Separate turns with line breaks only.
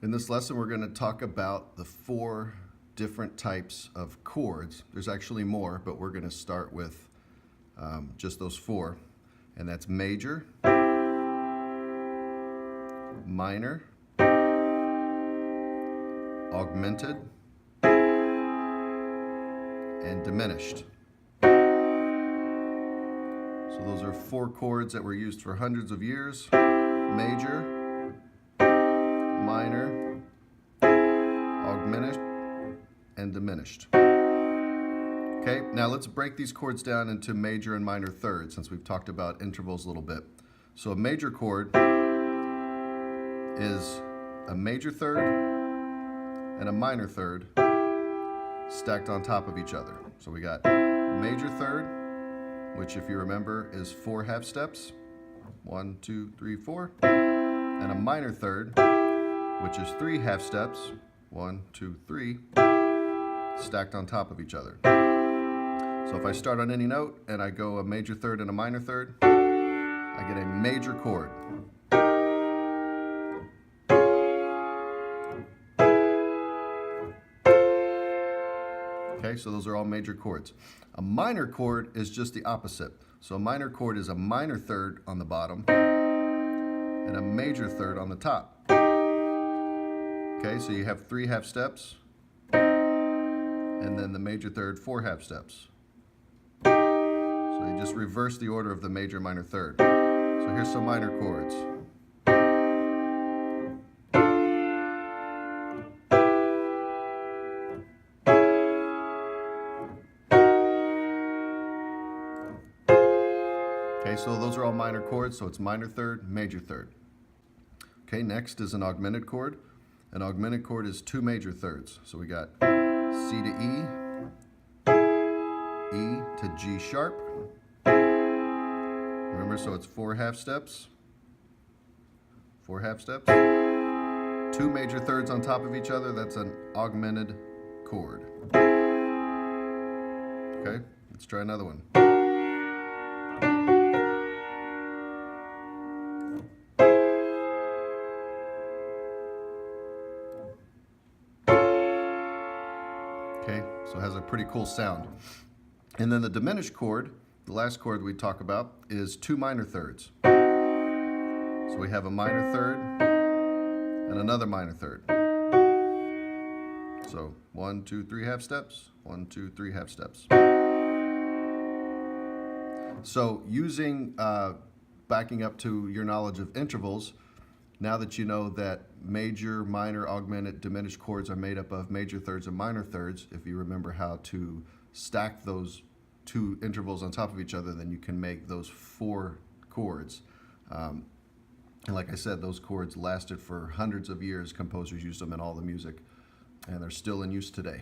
In this lesson, we're going to talk about the 4 different types of chords. There's actually more, but we're going to start with just those 4. And that's major, minor, augmented, and diminished. So those are 4 chords that were used for hundreds of years. Major, minor, augmented, and diminished. Okay, now let's break these chords down into major and minor thirds since we've talked about intervals a little bit. So a major chord is a major third and a minor third stacked on top of each other. So we got major third, which if you remember is 4 half steps, 1, 2, 3, 4, and a minor third, which is 3 half steps, 1, 2, 3, stacked on top of each other. So if I start on any note and I go a major third and a minor third, I get a major chord. Okay, so those are all major chords. A minor chord is just the opposite. So a minor chord is a minor third on the bottom and a major third on the top. Okay, so you have 3 half steps and then the major third 4 half steps. So you just reverse the order of the major minor third. So here's some minor chords. Okay, so those are all minor chords, so it's minor third, major third. Okay, next is an augmented chord. An augmented chord is 2 major thirds. So we got C to E, E to G sharp. Remember, so it's 4 half steps. 4 half steps. 2 major thirds on top of each other, that's an augmented chord. Okay, let's try another one. Okay, so it has a pretty cool sound. And then the diminished chord, the last chord we talk about, is 2 minor thirds. So we have a minor third and another minor third. So 1, 2, 3 half steps, 1, 2, 3 half steps. So using, backing up to your knowledge of intervals, now that you know that major, minor, augmented, diminished chords are made up of major thirds and minor thirds, if you remember how to stack those 2 intervals on top of each other, then you can make those 4 chords. And like I said, those chords lasted for hundreds of years. Composers used them in all the music, and they're still in use today.